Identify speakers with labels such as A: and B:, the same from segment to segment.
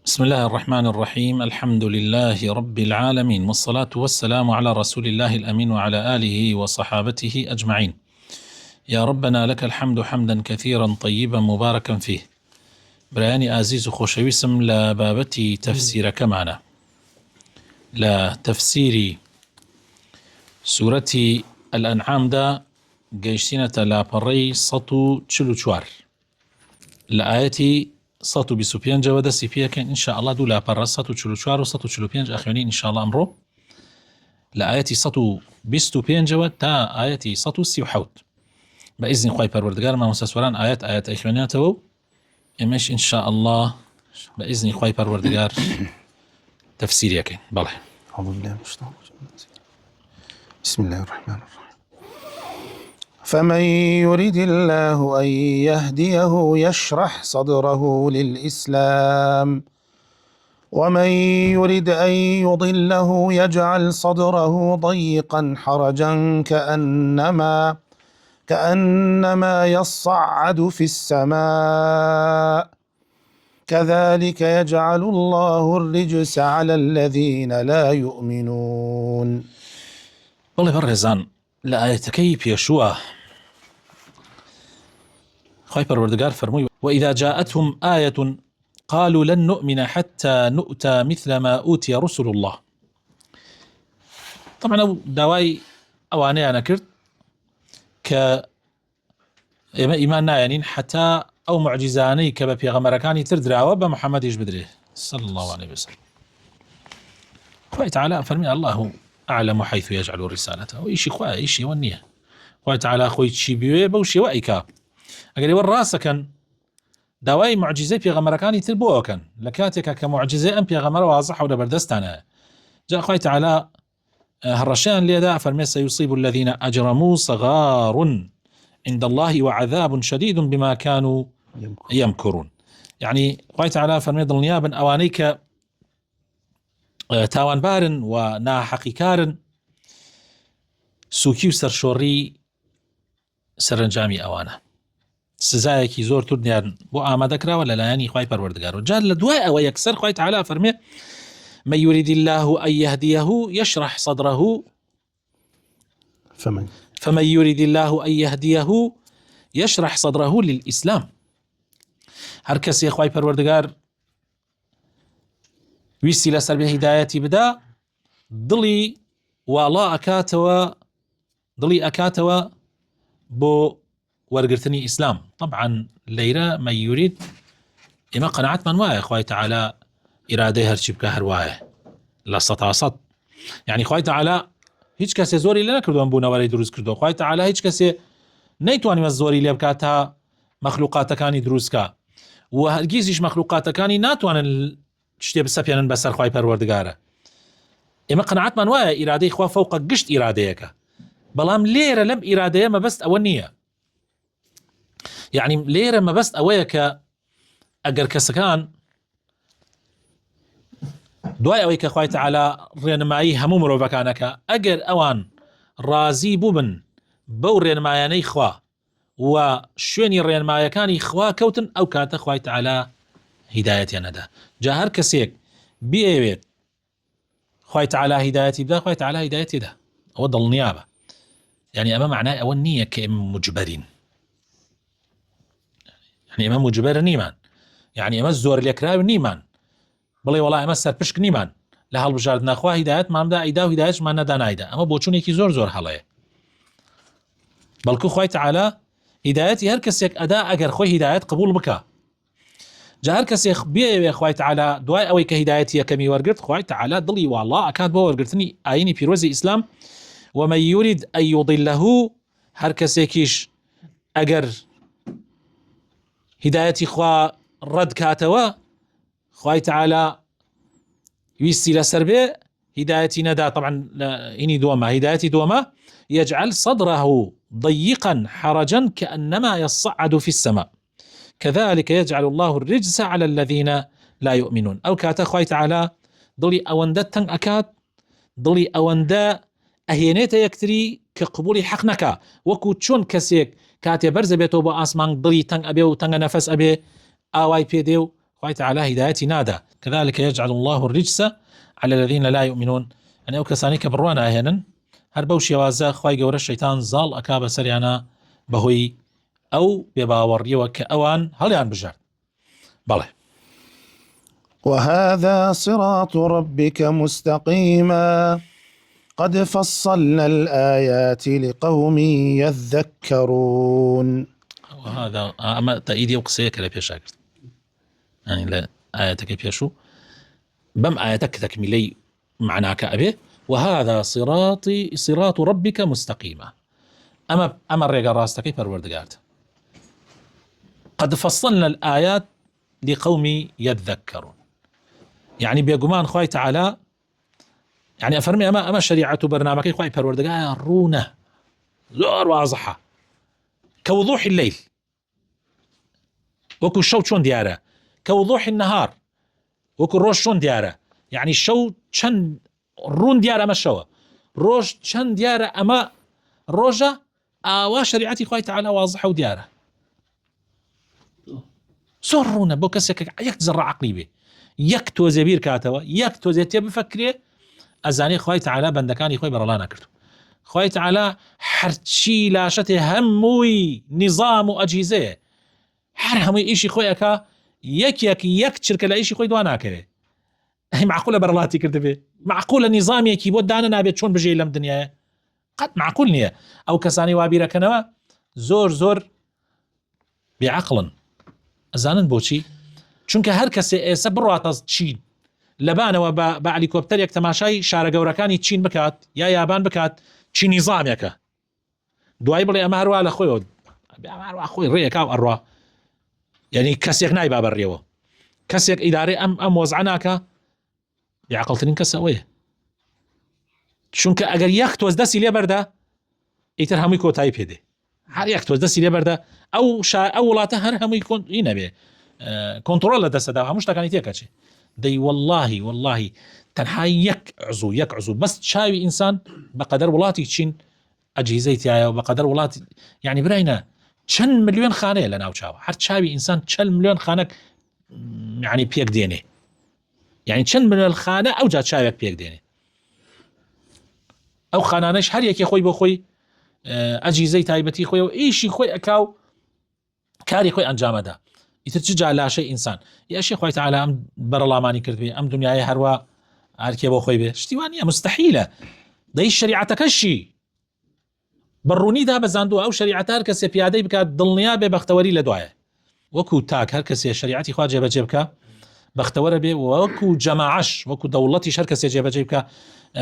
A: بسم الله الرحمن الرحيم. الحمد لله رب العالمين، والصلاة والسلام على رسول الله الأمين وعلى آله وصحابته أجمعين. يا ربنا لك الحمد حمدا كثيرا طيبا مباركا فيه. برایانی ئازیز و خۆشەویستم لە بابەتی تەفسیرەکەمانە، لە تەفسیری سوورەتی الأنعامدا گەیشتینەتە لاپەڕەی 144 لە ئاەتی 125 دەستی پێکەین ئینشاء الله. دوو لاپەڕە 144 و 145 ئەخوێنین ئینشاء الله ئەمڕۆ لە ئاەتی 125 تا ئاەتی 137 بإذن خوای پەروەردگار. مامۆستا سواران ئاەت ئەخوێنێتەوە و ئێمەش ئینشاء الله بإذن خوای پەروەردگار تەفسیریەکەین. بەڵێ.
B: بسم الله الرحمن الرحيم. فمن يريد الله أن يهديه يشرح صدره للإسلام ومن يريد أن يضله يجعل صدره ضيقا حرجا كأنما يصعد في السماء كذلك يجعل الله الرجس على الذين لا يؤمنون.
A: بەڵێ بەڕێزان، لە ئاەتەکەی پێشووە خوای پەروەردگار فەرمووی: وإذا جاءتهم آية قالوا لن نؤمن حتى نؤتى مثل ما أوتي رسل الله. طبعا ئەو داوای ئەوانەیانە کرد کە ئێمە ئیمان نایەنین حتا ئەو معجزانەی کە بە پێغەمبەرەکانی تر دراوە بە محەممەدیش بدرێ صلى الله عليه وسلم. خوای تعالی فەرمی: الله أعلم حيث يجعل رسالته. وإيشي خواه إيشي ونيه خواه تعالى خوي تشي بيوه بوشي وإيكا أقل يور راسكن داواي معجزة في غمركاني تلبوكن لكاتك كمعجزة أم في غمر واضح ولا بردستانا. جاء خواه تعالى هرشان ليدا فرمي: سيصيب الذين أجرموا صغار عند الله وعذاب شديد بما كانوا يمكرون. يعني خواه تعالى فرمي: ضل نيابا أوانيك تاوان بارن و ناحقیکارن سوکی و سەرشۆڕی سەرنجامی ئەوانە سزایەکی زۆر توردیان بۆ ئامادەکراوە لەلایەنی خوای پەروەردگار. و جار لە دوای ئەوە یەکسەر خوای تعالی فەرمێ: من يريد الله أن يهديه يشرح صدره فمن يريد الله أن يهديه يشرح صدره للإسلام. هەر کەسێ خوای پەروەردگار ویستی لەسەر بێ هیدایەتی بدا، دڵی واڵا ئەکاتەوە بۆ وەرگرتنی ئیسلام. طبعا لەیرە من يريد ئێمە قەنەعەتمان وایە خوای تعالی ئیرادەی هەرچی بکە هەروایە لە 100%. یعنی خوای تعالی هیچ کەسێ زۆری لێ نەکردووە بوونەوەرەی دروست کردو. خوای تعالی هیچ کەسێ نەیتوانیوە زۆری لێ بکات تا مەخلوقاتەکانی دروستکە، و هەرگیزیش مەخلوقاتەکانی ناتوانن شتێ بسەپێنن بەسەر خوای پەروەردگارە. ئێمە قەنەعەتمان وایە ئیرادەی خوا فەوقە گشت ئیرادەیەکە، بەڵام لێرە لەم ئیرادەیە مەبەست ئەوە نییە. یعنی لێرە مەبەست ئەوەیە کە ئەگەر کەسەکان دوای ئەوەی کە خوای تعالی ڕێنمایی هەموو مرۆڤەکانەکە، ئەگەر ئەوان ڕازی بووبن بەو ڕێنمایانەی خوا و شوێنی ڕێنمایەکانی خوا کەوتن، ئەو کاتە خوای تعالی هیدایەتیان نەدا. جا هەر کەسێک بێوێت خوای تعالی هیدایەتی بدا، خوای تعالی هیدایەتی دا. ئەوە دڵنیابە. یعنی ئەمە معنای ئەوە نییە کە ئێمە مجبەرین، یعنی ئێمە مجبەر نیمان، یعنی ئێمە زۆر لێکراوی نیمان بڵێ وەڵا ئێمە سەرپشک نیمان لە هەڵبژاردنە خوا هیدایەتماندا ئەیدا و هیدایەتمان نەدا نایدا. ئەمە بۆچوونێکی زۆر هەڵەیە. بەڵکو خوای تعالی هیدایەتی هەر کەسێک ئەدا ئەگەر خۆی هیدایەت قبول بکە. جا هەر کەسێک بێوێ خوای تعالی دوای ئەوەی کە هیدایەتی یەکەمی وەرگرت، خوای تعالی دڵی واڵا ئەکات بۆ وەرگرتنی ئاینی پیرۆزی ئیسلام. ومن يريد أن يضله، هەر کەسێکیش ئەگەر هیدایەتی خوا ڕەد کاتەوە، خوای تعالی ویستی لەسەر بێ هیدایەتی نەدا. طبعا ئینی دووەمە، هیدایەتی دووەمە: يجعل صدره ضيقا حرجا كأنما يصعد في السماء كذلك يجعل الله الرجس على الذين لا يؤمنون. أو كاتا خوای تعالی دڵی ئەوەندە تەنگ ئەکات، دڵی ئەوەندە ئەهێنێتە یەکتری کە قبولی حەق نەکا، وەکو چۆن کەسێک كاتي برز بيتو بو آسمان ضلي تنگ أبي وتنگ نفس أبي آواي بيديو خوي تعالى هدايتي نادى كذلك يجعل الله الرجس على الذين لا يؤمنون يعني أو كساني كبروانا أهينا هر بوشي وازا خوي قورا الشيطان زال أكاب سريانا بهوي أو بباوري وكأوان هليان بجار بله.
B: وهذا صراط ربك مستقيما قد فصلنا الآيات لقوم يذكرون.
A: وهذا أما تأييدي وقصيك لا بيشاكر يعني لا آياتك بيشو بم آياتك تكملي معناك أبي وهذا صراط ربك مستقيما أما الرجال راستك پروردگارت قد فصلنا الآيات لقوم يذكرون يعني بيقومان خوي تعالى يعني أفرمي أما شريعة برنامجي خوي پروردگار رونه زور واضحة كوضوح الليل وكو الشو شون دياره كوضوح النهار وكو الروش شون دياره يعني الشو شن رون دياره أما الشو روش شن دياره أما روجة وشريعتي خوي تعالى واضحة ودياره سرونه بو كسك يك تزرع عقلي به يك توزي بير كاتوا يك توزي تي بفكري ازاني خوي تعالى بندكاني خوي برلانا كرتو خوي تعالى حرشي لاشته هموي نظام واجهزه حرهمي شيء خويك يك شركه لا شيء خوي دوانا كره هي معقوله برلاتي كرت به معقوله نظامي كي بود انا نابي شلون بجي لم دنيا قد معقول نيه او كساني وابيره كنوا زور بعقل زانن بۆچی چونکە هەر کەسێ ئێستا بڕاتە چین لەبانەوە بە هەلیکۆپتەرێک تەماشای شارە گەورەکانی چین بکات یا یابان بکات چی نیزامێکە دوای بڵێ ئەمە هەروە لە خۆیەوە خۆی ڕێیەکاو ئەڕوا یعنی کەسێک نایبا بەڕێوە کەسێک ئیدارەی ئەم وەزعە ناکە بێعەقڵترین کەس ئەوەیە چونکە ئەگەر یەک تۆز دەستی لێ بەردا ئیتر هەمووی کۆتایی پێدێ هەر یەک تۆز دەستی لێ بەردا ئەو وڵاتە هەر هەمووی نەبێ کۆنتڕۆل لە دەستەدا هەموو شتەکانی تێکەچێ دەی والله تەنها یەک عزوو بەس چاوی ئینسان بەقەدەر وڵاتی چین ئەجهیزەی تایە و بەقەدەر وڵاتی یعنی براینە چەند ملیۆن خانەیە لە ناو چاوە هەر چاوی ئینسان 40 ملیۆن خانەک یعنی پێک دێنێ یعنی چەند ملیۆن خانە ئەوجا چاوێک پێک دێنێ ئەو خانانەش هەر یەکێ خۆی بۆ خۆی ئەجهیزەی تایبەتی خۆی و ئیشی خۆی ئەکاو کاری خۆی ئەنجامەدا ئیتر چ جا لاشەی ئینسان یاشی خۆی تعالی ئەم بەرەڵامانی کردبێ ئەم دنیای هەروە هەرکێ بۆ خۆی بێ شتی وان نیە مستەحیلە دەی شریعەتەکەشی بەڕوونیدا بەزاندووە ئەو شریعەتە هەر کەسێ پیادەی بکات دڵنیا بێ بەختەوەری لە دوایە وەکو تاک هەر کەسێ شریعەتی خوا جێبەجێ بکە بەختەوەرە بێ وەکو جەماعەش وەکو دەوڵەتیش هەر کەسێ جێبەجێ بکە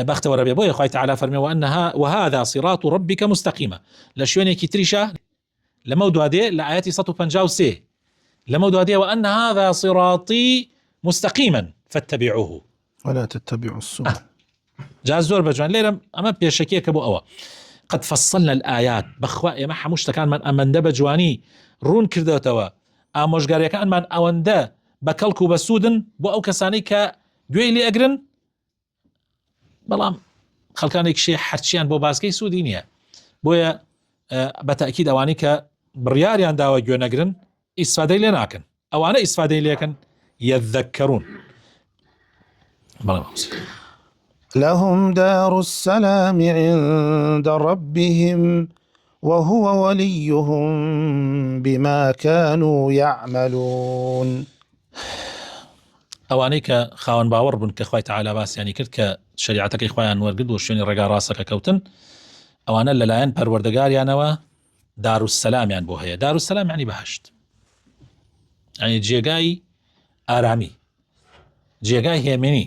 A: بەختەوەرە بێ بۆیە خۆی تعالی فەرمێ وهذا صراط ربك مستقيما لە شوێنێکی تریشە لەمە دوادێ لە ئاەتی 153 لما دواديه وأن هذا صراطي مستقيما فاتبعوه
B: ولا تتبعوا السبل
A: جاز زور بجوان ليرم أما بيشكيك أبو أوا قد فصلنا الآيات بخواء ما حموش كان من أمن دب جواني رون كردوتوا أموش قاري كان من أوندا بكلكو بسودن بو أو كسانيك دويلي أجرن بلام خلكانيك شيء حرشيان بو باسكي سودينيا بويا بتأكيد أوانيك برياريان داوا جوان أجرن استفادة لناكن أو أنا استفادة لكن يذكرون
B: لهم دار السلام عند ربهم وهو وليهم بما كانوا يعملون
A: أوانيك خاون باور بن كخوي تعالى باس يعني كرت كشريعتك إخوان ورقد وشوني رجع راسك كوتن أوانا للاين پروردگار يعني دار السلام يعني بوهي دار السلام يعني بهشت يعني جێگای ئارامی جێگای هێمنی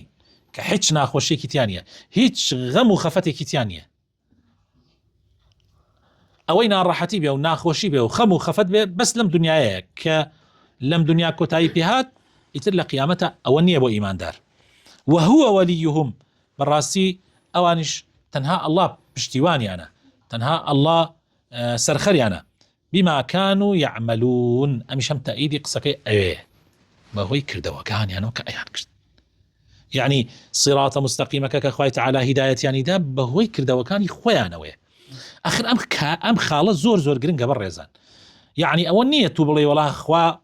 A: کە هیچ ناخۆشیێکی تیان نیە هیچ غەم و خەفەتێکی تیان نیە ئەوەی ناڕەحەتی بێ و ناخۆشی بێ و خەم و خەفەت بێ بەس لەم دنیایە کە لەم دنیا کۆتایی پێهات ئیتر لە قیامەتە ئەوە نییە بۆ ئیماندار وهو وليهم بەڕاستی ئەوانش تەنها ئەڵڵا پشتیوانیانە تەنها ئەڵڵا سەرخەریانە بما كانوا يعملون أمش هم تأييدي قصكي أيه ما هو يكردوا كان يعني كأيان كرد يعني صراط مستقيمة كأخوي تعالى هداية يعني ده هو يكردوا كان يخويا نويه آخر أم خالص زور قرن قبل رزان يعني ئەوە نییە تو بڵێ وەڵا خوا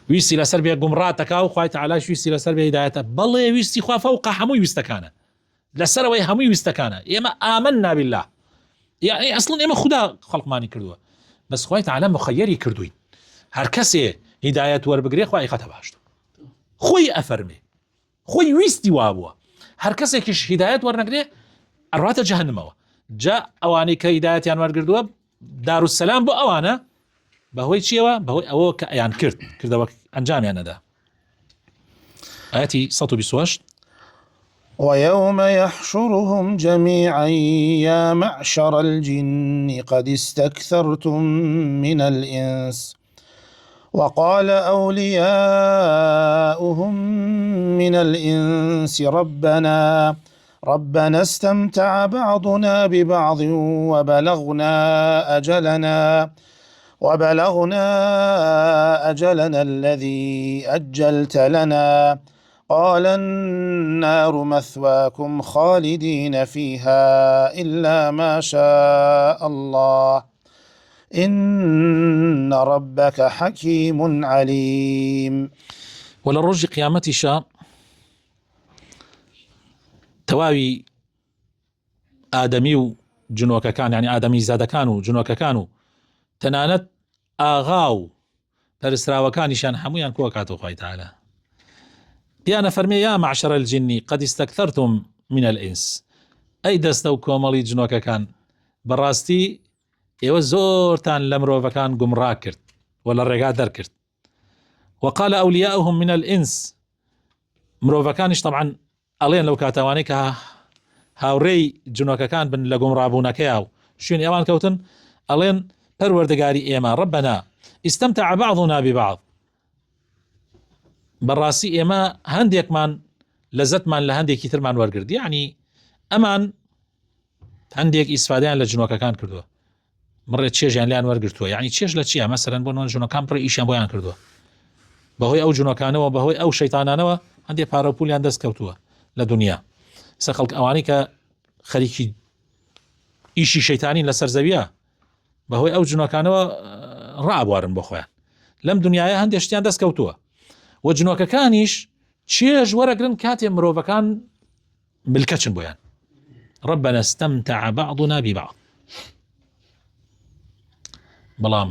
A: ویستی لەسەر بێ گومڕاتەکە و خوای تەعالاش ویستی لەسەر بێ هیدایەتە بەڵێ ویستی خوا فەوقە هەمووی ویستەکانە لەسەرەوەی هەمووی ویستەکانە ئێمە ئامەننا بالله يعني اصلا ئێمە خوددا خەڵقمانی کردووە بەس خوای تەعالا مخەیەری کردوین هەر کەسێ هیدایەت وەربگرێ خوای خەتە باشتر خۆی ئەفەرمێ خۆی ویستی وا بووە هەر کەسێکیش هیدایەت وەرنەگرێ ئەڕاتە جەهەنەمەوە جا ئەوانەی کە هیدایەتیان وەرگردووە دارالسەلام بۆ ئەوانە بەهۆی چیەوە بەهۆی ئەوە کە ئەیان کردەوە ئەنجامیان نەدا ئاەتی 128
B: ويوم يحشرهم جميعا يا معشر الجن قد استكثرتم من الإنس وقال أولياؤهم من الإنس ربنا استمتع بعضنا ببعض وبلغنا أجلنا الذي أجلت لنا قال النار مثواكم خالدين فيها إلا ما شاء الله إن ربك حكيم عليم.
A: وللرج قيامتي شاء تواوي آدمي وجنوك كان يعني آدمي زاد كانوا جنوك كانوا تنانت آغاو فرسراوة كان شان حمويا كوكاتو خوي تعالى يا فرمي يا معشر الجن قد استكثرتم من الإنس أي دستو كومالي جنوك كان براستي إيوه زورتان لمرو فكان قمرا كرت ولا الرقادر كرت وقال أولياؤهم من الإنس مرو فكانش طبعا ألين لو كاتوانيك هاوري جنوك كان بن لقمرا بونكياو شون إيوان كوتن ألين پروردگاری ئێمە ربنا استمتع بعضنا ببعض بەڕاستی ئێمە هەندێکمان لەزەتمان لە هەندێکی ترمان وەرگرت یعنی ئەمان هەندێک ئیسفادیان لە جنۆکەکان کردووە مڕێت چێژیان لیان وەرگرتووە یعنی چێژ لە چیە مەسەرەن بۆ جنۆکان پڕی ئیشیان بۆیان کردووە بەهۆی ئەو جنۆکانەوە بەهۆی ئەو شەیتانانەوە هەندێک پارە و پولیان دەست کەوتووە لە دنیا سە خەڵک ئەوانەی کە خەریکی ئیشی شەیتانین لەسەر زەویە بەهۆی ئەو جنۆکانەوە ڕابوارن بۆ خۆیان لەم دنیاە هەندێک شتیان دەست کەوتووە و جنۆکەکانیش چێژ وەرەگرن کاتێ مرۆڤەکان ملکەچن بۆیان ربنا استمتع بعضنا ببعض بەڵام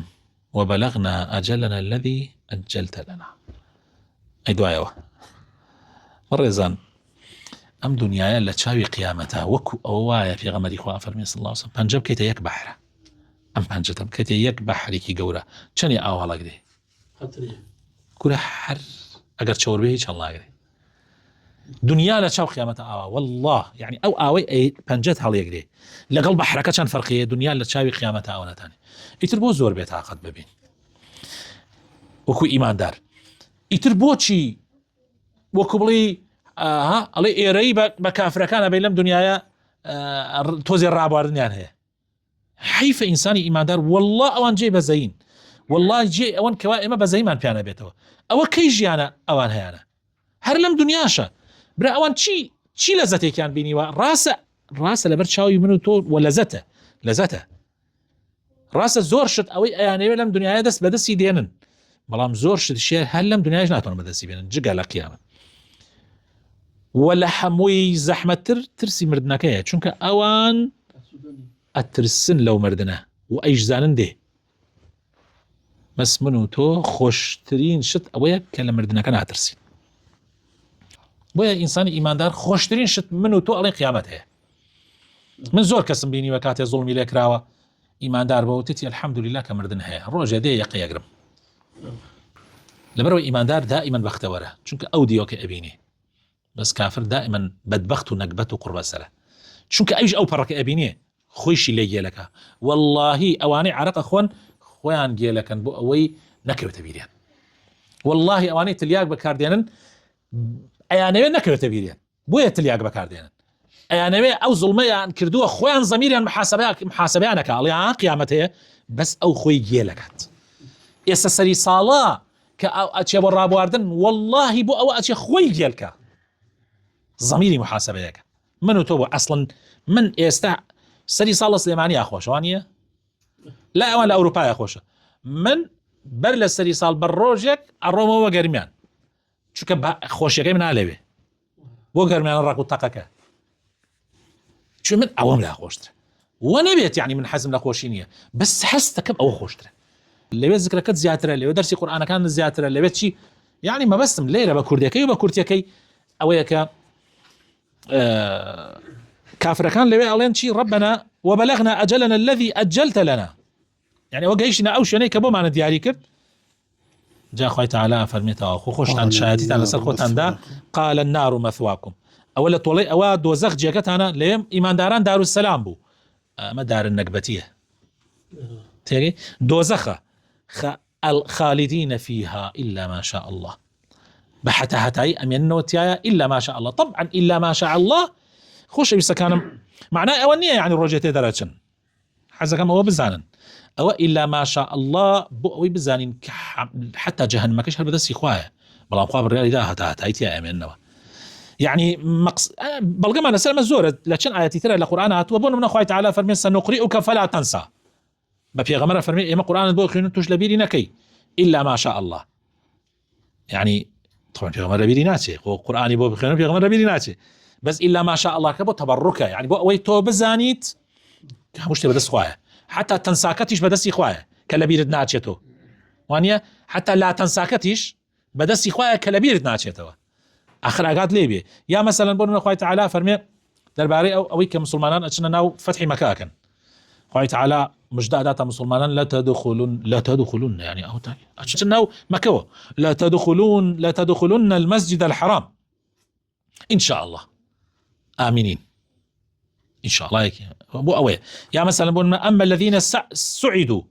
A: وبلغنا أجلنا الذي أجلت لنا ئەی دوایەوە بەڕێزان ئەم دنیاە لە چاوی قیامەتە وەکو ئەو وایە پێغەمبەری خوا فەرمێ صلی الله عليه وسلم پەنجە بکەیتە یەک بەحرە ئەم پەنجەتە بکەیتە یەک بەحرێکی گەورە چەندی ئاو هەڵەگرێ کورە هەر ئەگەر چەور بێ هیچ هەڵناگرێ دنیا لە چاو قیامەتە ئاوا والله يعني ئەو ئاوەی پەنجەت هەڵیەگرێ لەگەڵ بەحرەکە چەند فەرقیە دنیا لە چاوی قیامەتە ئاوە نەتانێ ئیتر بۆ زۆر بێت تاقەت ببین وەکو ئیماندار ئیتر بۆچی وەکو بڵی ئەڵێ ئێرەی بە کافرەکانە بێ لەم دنیاە تۆزێ ڕابواردنیان هەیە حیفە ئینسانی ئیماندار والله ئەوان جێ بەزەین والله جێ ئەوەن کەوا ئێمە بەزەیمان پیانە بێتەوە ئەوە کەی ژیانە ئەوان هەیەە هەر لەم دنیاشە برا ئەوان چی لەزەتێکیان بینیوە ڕاستە لەبەر چاوی من و تۆ وە لەزەتە ڕاستە زۆر شت ئەوەی ئەیانەوێ لەم دنیاە دەست بەدەستی دێنن بەڵام زۆر شت شێر هەر لەم دنیاش ناتوانن بەدەستی بێنن جگە لە قیامەت وە لە هەمووی زەحمەتتر ترسی مردنەکەیە چونکە ئەوان ئەترسن لەو مردنە و ئەیشزانن دێ بەس من و تۆ خۆشترین شت ئەوەیە کە لە مردنەکە ناترسین بۆیە ئینسانی ئیماندار خۆشترین شت من و تۆ ئەڵێ قیامەت هەیە من زۆر کەسم بینیوە کاتێ زوڵمی لێ کراوە ئیماندار بە وتێتی الحەمدولله کە مردن هەیە ڕۆژێ دێ یەقەیەگرم لەبەرەوەی ئیماندار دائیمەن بەختەوەرە چونکە ئەو دیۆکە ئەبینێ بەس کافر دائیمەن بەدبەخت و نەکبەت و قوربەسەرە چونکە ئەویش ئەو پەڕەکە ئەبینێ خۆیشی لێ گێلەکە واللهی ئەوانەی عەرەقە خۆن خۆیان گێلەکەن بۆ ئەوەی نەکەوێتە بیریان واللهی ئەوانەی تلیاک بەکاردێنن ئەیانەوێت نەکەوێتە بیریان بۆیە تلیاک بەکاردێنن ئەیانەوێ ئەو زوڵمەیان کردووە خۆیان زەمیریان محاسەبەیانەکە ئەڵێ قیامەت هەیە بەس ئەو خۆی گێلەکات ئێستا سەری ساڵە کە ئەچێ بۆ ڕابواردن واللهی بۆ ئەوە ئەچێ خۆی گێلکە زەمیری محاسەبەیەکە من و تۆ بۆ ئەسڵن من ئێستا سەری ساڵە سلێمانی ئاخۆشەوانیە لا ئەوان لە ئەوروپایە خۆشە من بەر لە سەری ساڵ بە ڕۆژێک ئەڕۆمەوە گەرمیان چونکە خۆشیەکەی من نالەوێ بۆ گەرمیان ڕق و تەقەکە چون من ئەوەم لا خۆشترە وە نەبێت یعنی من حەزم لە خۆشی نییە بەس هەست دەکەم ئەوە خۆشترە لەوێ زیکرەکەت زیاترە لەوێ دەرسی قورئانەکان زیاترە لەوێت چی یعنی مەبەستم لێرە بە کوردەکەی و بە کورتیەکەی ئەوەیە کە كافركان لوي ألين شي ربنا وبلغنا أجلنا الذي أجلت لنا يعني وقيشنا أو شنيك كبو معنا دياري كرد جاء خوي تعالى فرميتها أخو خوش عند شهادتي على سرخوت عندها قال النار مثواكم أولا طولي أواد وزخ جاكتنا ليم إيمان داران دار السلام بو ما دار النقبتية تيجي دوزخة الخالدين فيها إلا ما شاء الله بحتها هتاي أمين نوتيايا إلا ما شاء الله طبعا إلا ما شاء الله خوش بيسكانم معناه أولنية يعني الرجيتي درجة حزكم هو بزانن أو إلا ما شاء الله بقوي بزانين حتى جهنم كش هالبدس يخواه بلا مقابل الرجال ده هتايتي أمين نوا يعني بلغم أنا سلم الزورة لكن آياتي ترى القرآن هتوبون من أخوي تعالى فرمي سنقرئك فلا تنسى بفي غمرة فرمي إما قرآن بوخين تجلبيري نكي إلا ما شاء الله يعني طبعا في غمرة بيري ناتي وقرآن بوخين في غمرة بيري ناتي بس إلا ما شاء الله كبو تبركه يعني بو ويتو بزانيت مش بدس خوايا حتى تنساكتش بدس خوايا كلبير ناتشتو وانيا حتى لا تنساكتش بدس خوايا كلبير ناتشتو اخلاقات ليبي يا مثلا بقول خوي تعالى فرمي درباري او كمسلمان اتشنا ناو فتح مكاكن خوي تعالى مجدادات مسلمان لا تدخلون يعني او تاي اتشنا مكو لا تدخلون المسجد الحرام ان شاء الله آمنين إن شاء الله أبو أوي يا مثلا بقول أما الذين سعدوا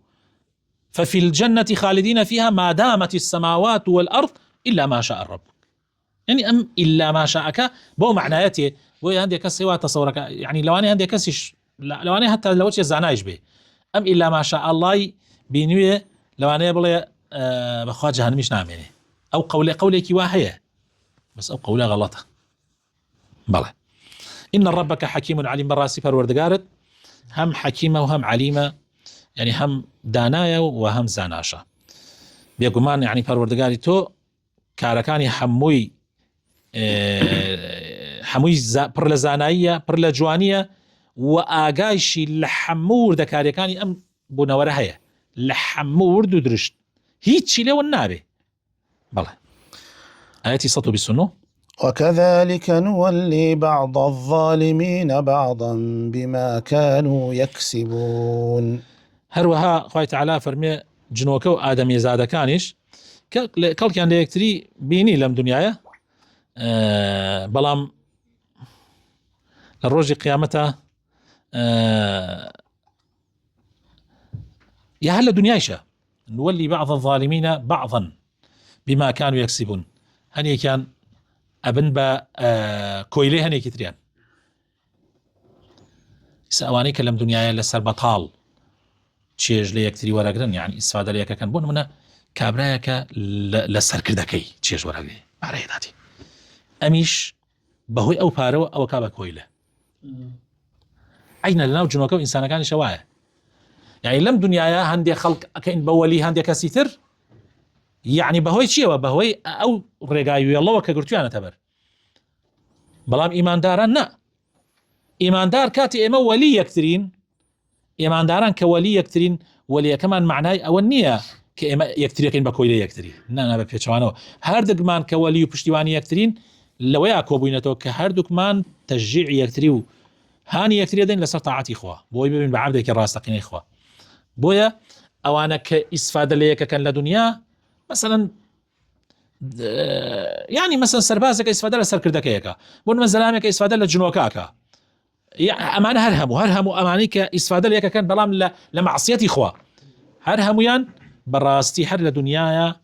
A: ففي الجنة خالدين فيها ما دامت السماوات والأرض إلا ما شاء الرب يعني إلا ما شاءك بو معنايته بو عندي كسي تصورك يعني لو أنا عندي كسيش لو أنا حتى لو زعنايش به إلا ما شاء الله بينوي لو أنا بقول بخوا جهنم مش نعمله أو قولك واهية بس أو قولها غلطة بلى إن ربك حكيم عليم براسي فروردقارت هم حكيمة وهم عليمة يعني هم دانايا وهم زاناشا بيقومان يعني فروردقاري تو كاركاني حموي پر لزانايا پر لجوانية وآقايشي لحمور دكاريكاني أم بونورة هيا لحمور دو درشت هيتشي لو النابي بلى آياتي سطو بالسنو
B: وكذلك نولي بعض الظالمين بعضا بما كانوا يكسبون
A: هروها خوي تعالى فرمي جنوكو آدمي زاد كانش كل كان ليكتري بيني لم دنيايا بلام الروج قيامته يا هلا دنيايشة نولي بعض الظالمين بعضا بما كانوا يكسبون هني كان أبن با كويلي هني كتريان سأواني كلم دنيايا لسر بطال تشيج ليكتري وراقرن يعني استفادة ليكا كان بون منا كابرايكا لسر كردكي تشيج وراقري باري داتي أميش بهوي أو بارو أو كابا كويلة أين لناو جنوكو إنسانا كان شوايا يعني لم دنيايا هندي خلق كأن بولي هندي كسيتر يعني بهوي شيء بهوي أو رجايو يلا وكجرتي أنا تبر بلام إيمان داران نا إيمان دار كاتي إما ولي يكترين إيمان داران كولي يكترين ولي كمان معناه أو النية كإما يكتري كين بكويلي يكتري نا بفيتشوانو هردك مان كولي وبشتواني يكترين لو ياكو بيناتو كهردك مان تشجيع يكتريو هاني يكتري دين لسرطاعتي إخوة بوي بين بعبدك الراستقين إخوة بويا أو أنا كإستفادة ليك كان لدنيا مثلا يعني مثلا سربازك استفاده لسركردكيك بون مزلامك استفاده لجنوكاكا يعني امانه هرهمو امانيك استفاده ليك كان بلام لمعصيتي اخوا هرهميان براستي حل دنيايا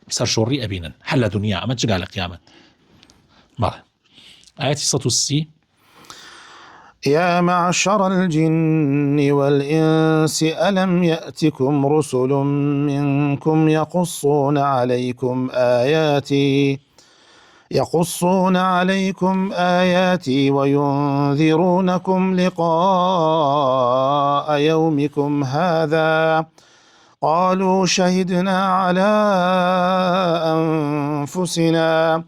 A: سر شوري ابينا حل دنيا ما تجي على قيامه مره اياتي صوت السي
B: يا معشر الجن والإنس ألم يأتكم رسل منكم يقصون عليكم يقصون عليكم آياتي وينذرونكم لقاء يومكم هذا قالوا شهدنا على أنفسنا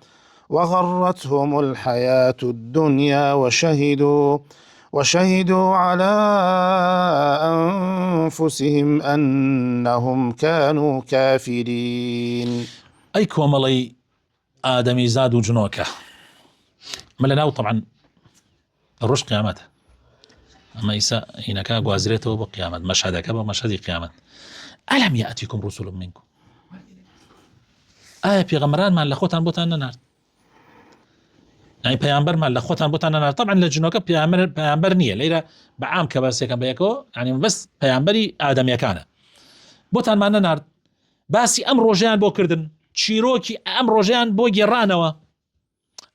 B: وغرتهم الحياة الدنيا وشهدوا على أنفسهم أنهم كانوا كافرين.
A: أي كوملي آدمي زاد جنوكه ملناو طبعا الرش قيامته أما إيسا هناك قوازريته بقيامة مشهدك بمشهد قيامة. ألم يأتيكم رسل منكم پیغمبران من لخوتان بوتان نار يعني پیغمبر من لخوتان بوتان نار طبعا لجنوكه پیغمبر نیه لیره بعام كبرسيكم بيكو يعني بس پیغمبري آدم يكانه بوتان من نار باسي أم روجيان بو كردن چیرۆکی ئەم ڕۆژیان بۆ گێڕانەوە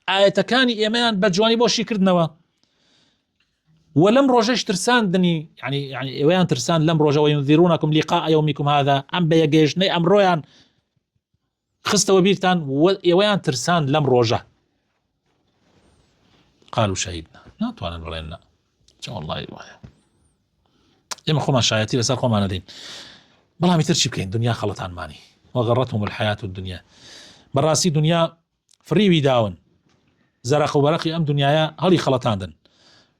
A: ئاەتەکانی ئێمەیان بەجوانی بۆشی کردنەوە و لەم ڕۆژەش ترساندنی يعني ئێوەیان ترسان لەم ڕۆژەوە ينذرونكم لقاء يومكم هذا ئەم بەیەگەیشتنەی ئەمڕۆیان خستەوە بیرتان و ئێوەیان ترسان لەم ڕۆژە. قالوا شهدنا ناتوانن بڵێن چ والله وایە ئێمە خۆمان شایەتی لەسەر خۆمانە دەین بەڵامی تر چی بکەین دنیا خەڵەتانمانی وغرتهم الحياة الدنيا براسي دنيا فريوي داون زرق وبرقي أم دنيايا هلي خلطاندن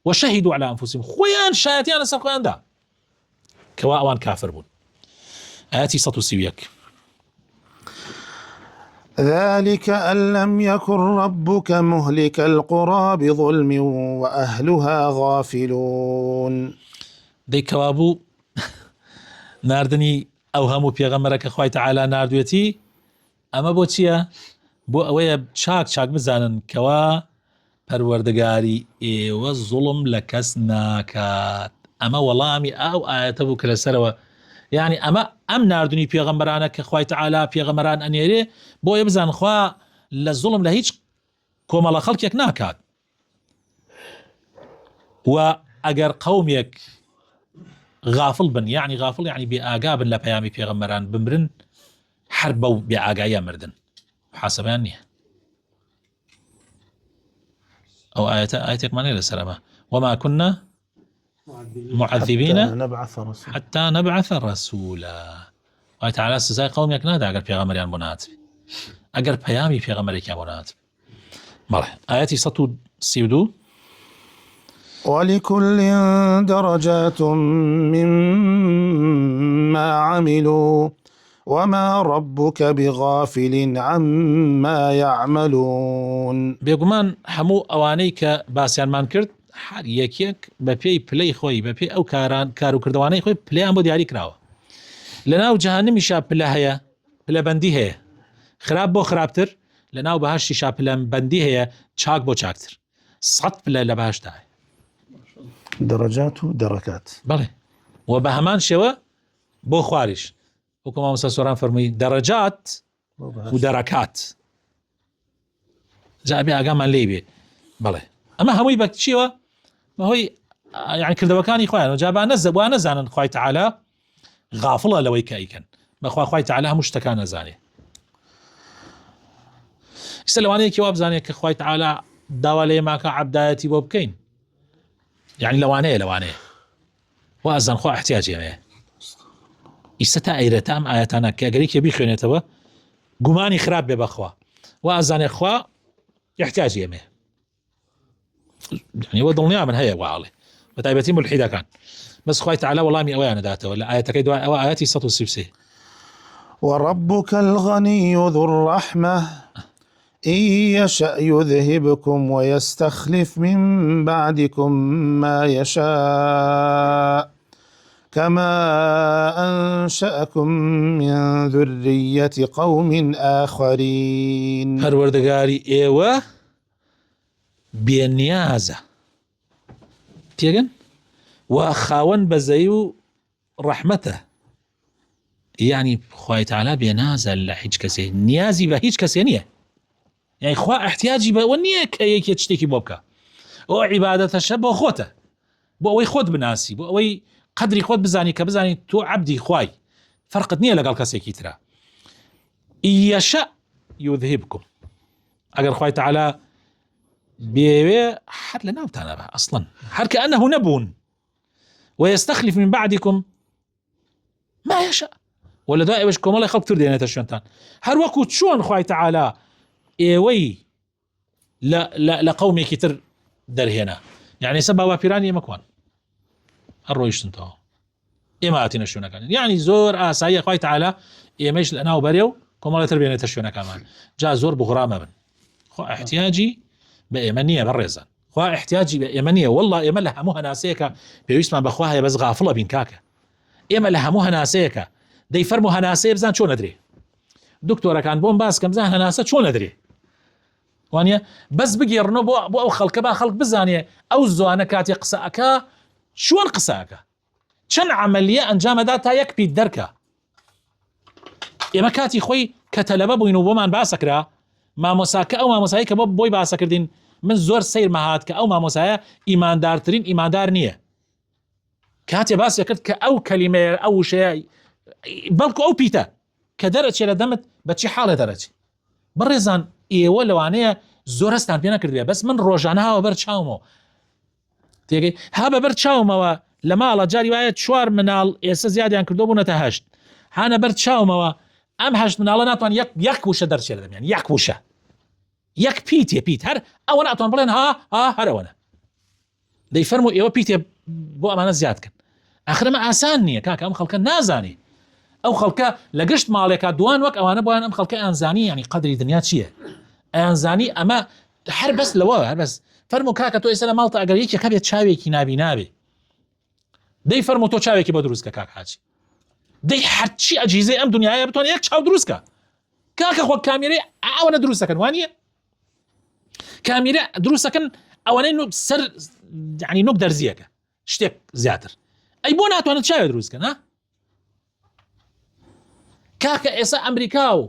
A: وشهدوا على أنفسهم خويان شايتيان أسر خويان دا كوا أوان كافر بون. آياتي سطو سيويك
B: ذلك أن لم يكن ربك مهلك القرى بظلم وأهلها غافلون.
A: دي كوابو ناردني ئەو هەموو پێغەمبەرەکە خوای تەعالا ناردوێتی ئەمە بۆ چییە؟ بۆ ئەوەیە چاک بزانن کەوا پەروەردگاری ئێوە زوڵم لە کەس ناکات. ئەمە وەڵامی ئەو ئاەتە بوو کە لەسەرەوە یعنی ئەم ناردنی پێغەمبەرانە کە خوای تەعالا پێغەمبەران ئەنێرێ بۆ ئێ بزان خوا لە زوڵم لە هیچ کۆمەڵە خەڵکێک ناکات و ئەگەر قەومێک غافل بن يعني غافل يعني بآقاب لا بيامي في غمران بمرن حربوا بآقايا مردن حاسبان نيه أو آيتك ماني للسلامة وما كنا معذبين حتى نبعث رسولا وآية تعالى استزاي قوم يكنادا أقر في غمريان بنات أقر بيامي في غمريك بنات مرح آياتي سطو سيودو
B: ولكل درجات مما عملوا وما ربك بغافل عما يعملون.
A: بێگومان هەموو ئەوانەی کە باسییانمان کرد هەر یەکێک بە پێی پلەی خۆی بە پێی ئەو کار و کردوانەی خۆی پلەیان بۆ دیاری کراوە. لەناو جەهەنەمیشا پلە هەیە پلەبەندی هەیە خراپ بۆ خراپتر لەناو بەهەشتیشا پلەبەندی هەیە چاک بۆ چاکتر 100 پلە لە بەهەشتا هەیە
B: درجات و دركات
A: بەڵێ و بە هەمان شێوە بۆ خواریش وەکو مامۆستا سۆران فەرمووی دەرەجات و دەرەکات جا بێ ئاگامان لێ بێ بەڵێ ئەمە هەمووی بە چیوە بەهۆی یعنی کردەوەکانی خۆیان و جا بوان نەزانن خوای تەعالا غافڵە لەوەی کە ئەیکەن بەخوا خوای تەعالا هەموو شتەکان نەزانێ. ئێستا لەوانەیەکی وا بزانێت کە خوای تەعالا داوا لە ئێماکە عەبدایەتی بۆ بکەین يعني لوانەیە وازان خوا احتیاجی ئەمەیە ئیستا تا ئەیرەتە ئەم ئاەتانە کە ئەگەری کە بیخوێنێتەوە گومانی خراپ بێ بەخوا وازانێ خوا احتیاجی ئەمەیە يعني وە دڵنیا من هەیە واڵێ بە تایبەتی مولحیدەکان بەس خوای تەعالا وەڵامی ئەوەیان نەداتەوە لە ئاەتەکەی دوای ئەوە ئاەتی 133
B: وربك الغني ذو الرحمة إن يشأ يذهبكم ويستخلف من بعدكم ما يشاء كما أنشأكم من ذرية قوم آخرين.
A: پەروەردگاری ئێوە بێنیازە تێگەن و خاوەن بەزەی و ڕەحمەتە يعني خوای تەعالا بێنازە لە هیچ کەسێ نیازی بە هیچ کەسێ نییە يعني خوا احتیاجی بەوە نییە کە یەکێک شتێکی بۆ بکە ئەو عیبادەتەشە بۆ خۆتە بۆ ئەوەی خۆت بناسی بۆ ئەوەی قەدری خۆت بزانی کە بزانی تۆ عەبدی خوای فەرقت نییە لەگەڵ کەسێکی ترە. ئیەشە یوذهبکم ئەگەر خوای تەعالا بێوێ هەر لە ناوتانە بە ئەسڵەن هەر كأنه نەبوون ويستخلف من بعدكم ما يشاء ولا دوای ئێوەش کۆمەڵی خەڵک تر دێنێتە شوێنتان هەر وەکو چۆن خوای تەعالا ئێوەی لە قەومێکی تر دەرهێنا یعنی سە باوەپیرانی ئێمەکوان هەر ڕۆیشتنەوە ئێمە هاتینە شوێنەکان یعنی زۆر ئاساییە خوای تەعالا ئێمەش لە ناو بەرێ و کۆمەڵی تر بێنێتە شوێنەکانمان جا زۆر بغڕامە بن خۆ احتیاجی بە ئێمە نییە بەڕێزان خوا احتیاجی بە ئێمە نییە والله ئێمە لە هەموو هەناسەیەکە پێویستمان بەخوا هەیە بەس غافڵە بین کاکە ئێمە لە هەموو هەناسەیەکە دەی فەرموو هەناسەیە بزان چۆن ئەدرێ دکتۆرەکان بۆم باس کەم بزان هەناسە چۆن ئەدرێ وانە بەس بگێڕنەوە بۆ ئەو خەڵکە با خەڵک بزانێ ئەو زوانە کاتی قسەکە چۆن قسەکە چەند عملیە ئەنجامەدا تا یەک پیت دەرکە ئێمە کاتی خۆی کە تەلەبە بووین و بۆمان باسەکرا مامۆساکە ئەو مامۆسایی کە بۆی باسەکردین من زۆر سیر مەهات کە ئەو مامۆسایە ئیماندارترین ئیماندار نییە کاتێ باسیە کرد کە ئەو کەلیمەیە ئەو وشەیە بەڵکو ئەو پیتە کە دەرەچێ لە دەمت بەچی حاڵێ دەرەچی بەڕێزان ئێوە لەوانەیە زۆر هەستان پێ نەکردوێ بەس من ڕۆژانە هاوە بەر چاومەوە تێگەی ها بەبەر چاومەوە لە ماڵە جاری وایە 4 مناڵ ئێستا زیادیان کردو بوونەتە 8 هانە بەر چاومەوە ئەم 8 مناڵە ناتوان یەک وشە دەرچێ لە دەمیان یەک وشە یەک پیتێ پیت هەر ئەوە ناتوان بڵێن ها هەرەوەنە دەی فەرموو ئێوە پیتێ بۆ ئەمانە زیادکەن ئاخرەمە ئاسان نییە کاکە ئەم خەڵکە نازانی ئەو خەڵکە لە گشت ماڵێکا دوان وەک ئەوانە بۆیان ئەم خەڵکە ئەنزانی ینی قەدری دنیا چییە ئەنزانی ئەمە هەر بەس لەوە هەر بەس فەرموو کاکە تۆ ئێستا لە ماڵتە ئەگەر یەکێک هەبێت چاوێکی نابێ دەی فەرموو تۆ چاوێکی بۆ دروستکە کاک حاجی دەی هەرچی ئەجیزەی ئەم دنیاە بتوانێت یەک چاو دروستکە کاکە خۆ کامیرەی ئەوەنە دروستەکەن وانە کامیرە دروستەکەن ئەوەنەی سەر یعنی نوک دەرزیەکە شتێک زیاتر ئەی بۆ ناتوانێت چاوێ دروستکەن ها کاکە ئێستا ئەمریکا و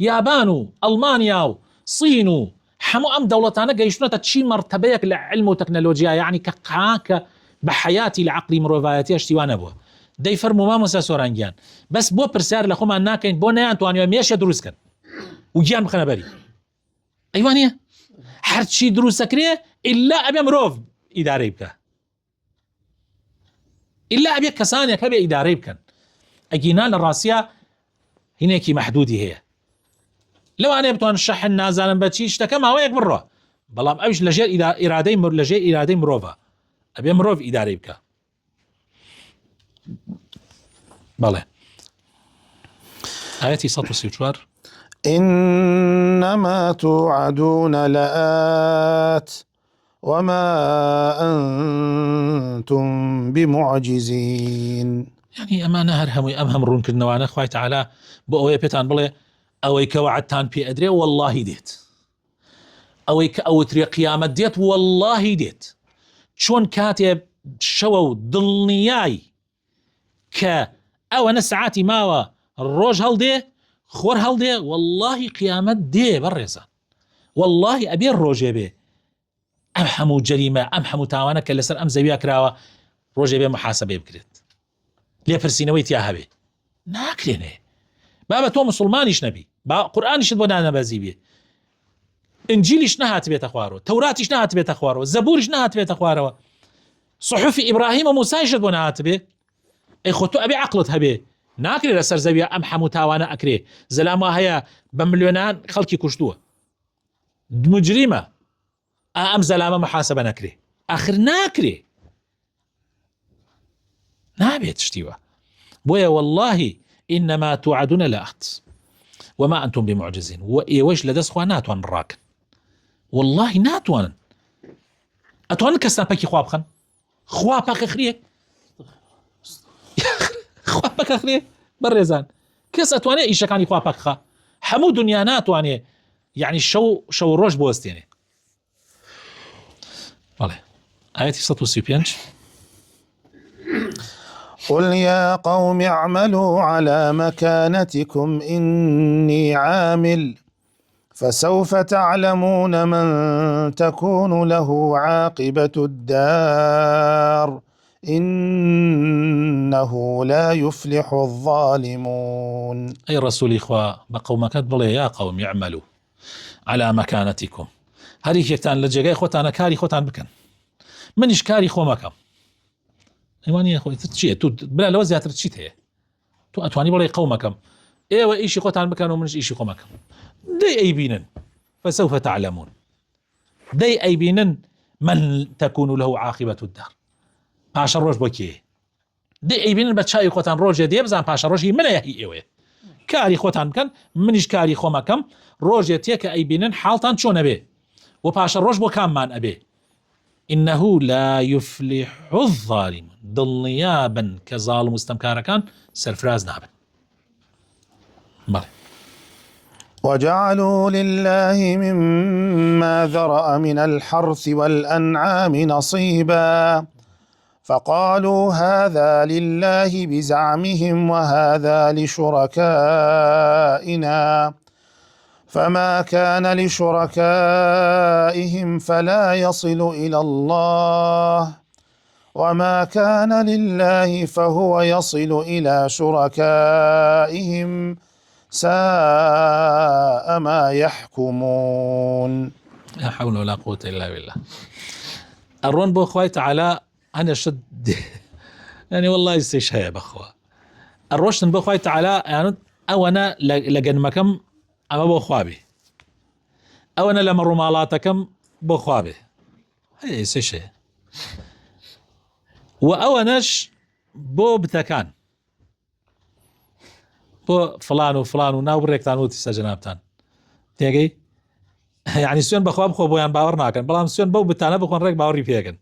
A: یابان و ئەڵمانیا و سین و هەموو ئەم دەوڵەتانە گەیشتونەتە چی مەرتەبەیەک لە علم و تەکنەلۆجیا یعنی کە قاکە بە حیاتی لە عەقلی مرۆڤایەتی هەشتیوانە بووە دەی فەرموو مامۆستا سۆرانگیان بەس بۆ پرسیار لە خۆمان ناکەین بۆ نەیانتوانیوە مێشە دروستکەن و گیان بخەنە بەری ئەیوانە هەرچی دروستەکرێ ئللا ئەبێ مرۆڤ ئیدارەی بکە ئللا ئەبێ کەسانێک هەبێ ئیدارەی بکەن ئەگینا لە ڕاستیە هینێکی مەحدودی هەیە لەوانەیە بتوان شەحن نازانم بەچی شتەکە ماوەیەک بڕۆ بەڵام ئەوش لەژێر ئیرادەی مرۆڤە ئەبێ مرۆڤ ئیدارەی بکە بەڵێ ئاەتی 134
B: إنما توعدون لآت وما أنتم بمعجزين
A: يعني ئەمانە هەر هەمووی ئەم ڕوونکردنەوانە خوای تەعالا بۆ ئەوەیە پێتان بڵێ ئەوەی کە وەعدتان پێ ئەدرێ واللهی دێت ئەوەی کە ئەوترێ قیامەت دێت واللهی دێت چۆن کاتێ شەوە و دڵنیای کە ئەوەنە سعاتی ماوە ڕۆژ هەڵدێ خۆر هەڵدێ واللهی قیامەت دێ بەڕێزان واللهی ئەبێ ڕۆژێ بێ ئەم هەموو جەریمە ئەم هەموو تاوانە کە لەسەر ئەم زەویە کراوە ڕۆژێ بێ محاسەبێ بکرێت لێپرسینەوەی تیا هەبێ ناکرێنێ بابە تۆ مسلمانیش نەبی با قورئانیشت بۆ نانەبەزی بێ ئنجیلیش نەهات بێتە خوارەوە تەوراتیش نەهات بێتە خوارەوە زەبوریش نەهات بێتە خوارەوە صحفی ئیبراهیم و موسایشت بۆ نەهات بێ ئەی خۆ تۆ ئەبێ عەقڵت هەبێ ناکرێ لەسەر زەویە ئەم هەموو تاوانە ئەکرێ زەلام وا هەیە بە ملیۆنان خەڵکی کوشتووە مجریمە ئەم زەلامە محاسەبە نەکرێ ئاخر ناکرێ نابێت شتیوە بۆیە واللهی إنما توعدون لآت وما أنتم بمعجزين وإيوش لدەست خوا ناتوان ڕاکن واللهی ناتوانن ئەتوانن کەسان پەکی خوا بخەن خوا پەکەخرێ خوا پەکەخرێ بەڕێزان کەس ئەتوانێ ئیشەکانی خوا پەکخە هەموو دنیا ناتوانێ یعنی شەو ڕۆژ بوەستێنێ بەڵێ ئاەتی 135
B: قل يا قوم اعملوا على مكانتكم إني عامل فسوف تعلمون من تكون له عاقبة الدار إنه لا يفلح الظالمون
A: أي رسول إخوة بقومك بڵێ يا قوم يعملوا على مكانتكم هەر یەکێکتان لە جێگای خۆتانە کاری خۆتان بکەن منیش کاری خۆمەکەم ئەیوانە خۆی تر چییە تو بلا لەوە زیاتر چیت هەیە تو ئەتوانی بڵێ قەومەکەم ئێوە ئیشی خۆتان بکەن و منش ئیشی خۆمەکەم دەی ئەیبینن فسوف تعلمون دەی ئەیبینن من تكون له عاقبة الدار پاشە ڕۆژ بۆ کێ دەی ئەیبینن بە چاوی خۆتان ڕۆژێ دێ بزان پاشە ڕۆژی منە هی ئێوێ کاری خۆتان بکەن منیش کاری خۆمەکەم ڕۆژێ تێکە ئەیبینن حاڵتان چۆنە بێ و پاشە ڕۆژ بۆ کاممان ئەبێ إنه لا يفلح الظالمون دڵنیا بن کە زاڵم مستەمکارەکان سەرفراز نابن بەڵێ
B: وجعلوا لله مما ذرأ من الحرث والأنعام نصيبا فقالوا هذا لله بزعمهم وهذا لشركائنا فما كان لشركائهم فلا يصل إلى الله وما كان لله فهو يصل إلى شركائهم ساء ما يحكمون.
A: لا حول ولا قوة إلا بالله. الرون بو أخوي تعالى أنا شد يعني والله يستيش هيا بأخوة الروشن بو أخوي تعالى يعني أو أنا لجن مكم أما بو أخوابي أو أنا لما رمالاتكم بو أخوابي هي يستيش هيا وأو أناش بو بتكان بو فلان وفلان وناوبريكتان وتسا جنابتان تيجي يعني سوين بخواب خو بويان باور ناكن بلام سوين بو بتانا بخون ريك باوري فيكن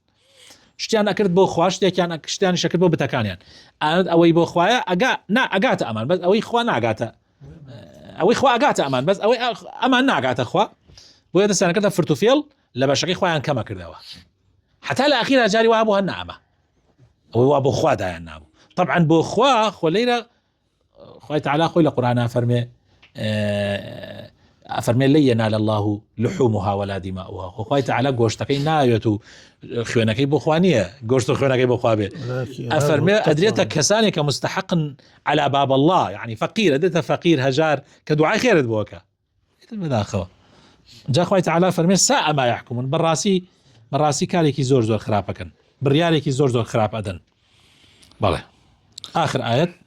A: شتيان اكرد بو خواش تيكان شتيان شكل بو بتكانيان اوي بو خوايا اقات امان بس اوي خوا ناقاتا اوي خوا اقات امان بس اوي امان ناقاتا خوا بو يد سنه كده فرتوفيل لبشقي خوايان كما كردوا حتى الاخير جاري وابو النعمه اوي وابو خوا دا النعمه طبعا بو خوا خلينا خوي تعالى خوي القرآن أفرمي لن ينال الله لحومها ولا دماؤها خوي تعالى قوشتكي نايتو خوينكي بخوانية قوشتو خوينكي بخوابي أفرمي أدريتك كسانك مستحق على باب الله يعني فقير أدريتك فقير هجار كدعاء خير بوكا جاء خوي تعالى فرمي ساء ما يحكمون براسي كاليكي زور خرابكن برياليكي زور خراب أدن بالله آخر آية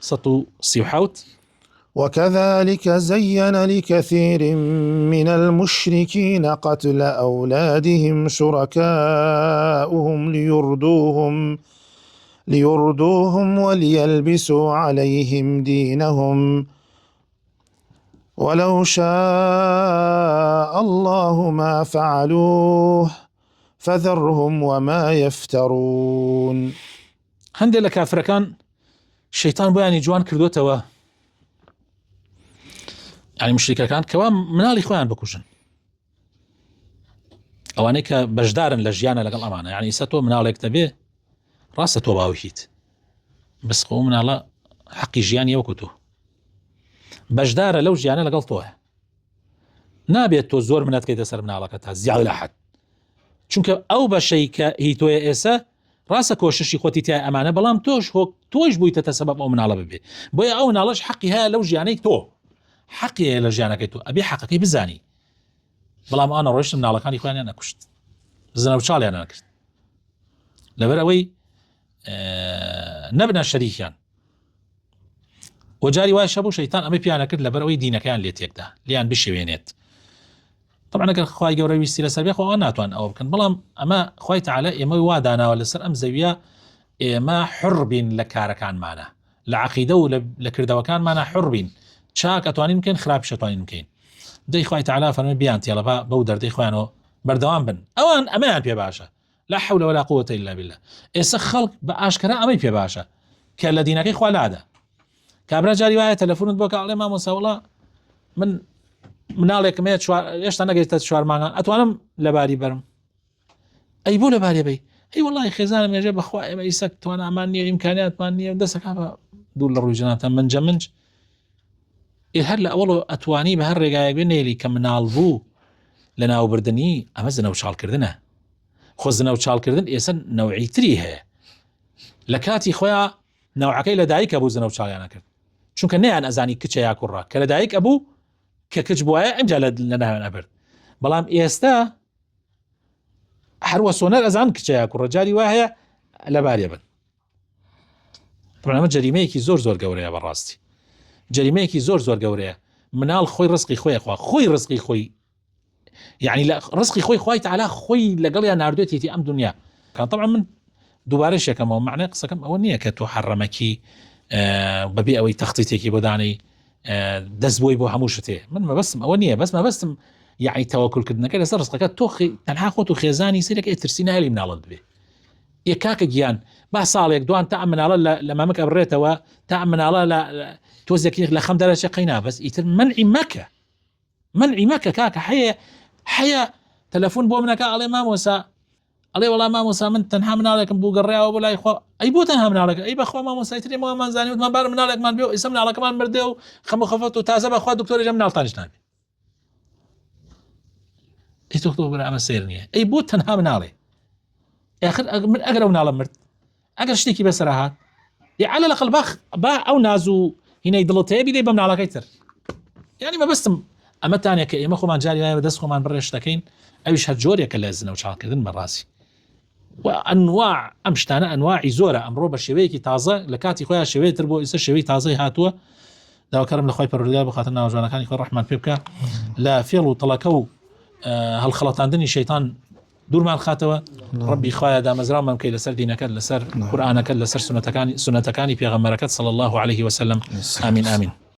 A: سطو سيوحوت
B: وكذلك زين لكثير من المشركين قتل أولادهم شركاؤهم ليردوهم وليلبسوا عليهم دينهم ولو شاء الله ما فعلوه فذرهم وما يفترون.
A: هندي لك أفريكان الشيطان بياني جوان كردوتوا يعني مشركة كان كوام منالي خوان بكوشن اوانيك بجدارن لجيانا لقل امانة يعني ستو منالي كتبه راستو باوكيت بس قوم منالا حقي جياني وكتو بجدار لو جيانا لقل طوه نابيت تو زور منات كي تسر منالا كتها زيادة لحد چونك او بشيك هيتوه ايسا راسە کۆششی خۆتی تای ئەمانە بەڵام تۆش بوویتە سەبەب ئەو مناڵە ببێ بۆیە ئەو ناڵەش حەقی هەیە لەو ژیانەی تۆ حەقی هەیە لە ژیانەکەی تۆ ئەبێ حەقەکەی بزانی بەڵام ئەوانە ڕۆیشتن مناڵەکانی خۆیانیان نەکوشت زنە و چاڵیان نەکرد لەبەر ئەوەی نەبنە شەریکیان وەجاری وای شەبوو شەیتان ئەمەی پیان نەکرد لەبەر ئەوەی دینەکەیان لێ تێکدا لیان بشێوێنێت طبعا اگر خوای گەورە ویستی لەسەر بێ خۆ ناتوان ئەوە بکەن بەڵام ئەمە خوای تعالە ئێمە وا داناوە لەسەر ئەم زەویە ئێمە حڕ بین لە کارەکانمانە لە عەقیدە و لە کردەوەکانمانە حڕ بین چاک ئەتوانین بکەین خراپش ئەتوانین بکەین دەی خوای تعالە فەرمێ بیان تێڵەبا بەو دەردەی خۆیانەوە بەردەوام بن ئەوان ئەمەیان پێ باشە لا حول ولا قوة إلا بالله ئێستا خەڵک بە ئاشکرا ئەمەی پێ باشە کە لە دینەکەی خوا لادا کابرا جاری وایە تەلەفۆنت بۆ کە ئەڵێ مامۆستا وەڵا من مناڵێکم هێشتا نەگەیتە 4 مانگان ئەتوانم لەباری بەرم ئەی بۆ لەبارێ بەی ئەی وەڵی خێزانم ێژێ بەخوا ئێمە ئیسەک توان ئامان نییە ئیمکانیاتمان نییە دەسەکە بە دوور لە ڕووی جەنابتە منج هەر لە ئەوڵ ئەتوانی بە هەر ڕێگایەک بێنێلی کە مناڵ بوو لە ناوبردننی ئەمە زنە و چاڵکردنە خۆ زنە و چاڵکردن ئێستا نەوعی تری هەیە لە کاتی خۆیان نەوعەکەی لە دایکە بوو زنە و چاڵیان نەکرد چونکە نەیان ئەزانی کچە یا کوڕە کە لە دایک ئەبوو کە کچ بواە ئەمجا لە ناوێن ئەبرد بەڵام ئێستا هەروە سۆنەر ئەزان کچەیە کوڕەجاری وایە لەبارێ بن ئەمە جەریمەیەکی زۆر گەورەیە بەڕاستی جەریمەیەکی زۆر گەورەیە مناڵ خۆی ڕزقی خۆیخوا خۆی ڕزقی خۆی يعني لا رزقي خوي تعالى خوي لقال يا ناردوتي أم دنيا كان طبعا من دوباره شكما ومعنى قصة كم أولنية كتو حرمكي ببيع أو تخطيتك بداني دزبوي بو حموشته من ما بس أولنية بس ما بس يعني توكل كدنا كده صار رزقك توخي تنها خوتو خيزاني يصيرك ترسينها لي من الله به يكاك جيان با صالك دوان تأمن على لما مك أبريته وتأمن على لا توزكي لخم درجة قينا بس يتر منع مكة كاك حيا تلفون بو منك علي ما موسى علي والله ما موسى من تنها من عليك بو قرية ولا إخوة أي بو تنها من عليك أي بأخوة ما موسى يتري ما زاني ما بار من عليك ما بيو يسمنا على كمان مرديو خمو خفته تازب أخوة دكتور جمنا الطانش نابي إيه تكتب بلا عمل سيرنية أي بو تنها من علي آخر من أقرأ من على مرد أقرأ شتيكي بس راحات يعني على الأقل با أو نازو هنا يدلطي بيدي بمن على كيتر يعني ما بستم أما تانية كإيما خو من جاري بدس خو من برشتكين أيش هالجوريا كلازنا وشعال كذن مراسي وأنواع أمشتانا أنواع زورة أمرو بالشبيكي تازة لكاتي خويا شبيه تربو إسا شبيه تازة هاتوا لو كرم لخوي بالرجال بخاطرنا وجوانا كان يكون الرحمن بيبكا لا فيلو طلقوا هالخلطان دني الشيطان دور مع الخاتوا ربي خويا دا مزرام ممكن لسر دينك لسر قرآنك لسر سنتكاني في غمركت صلى الله عليه وسلم آمين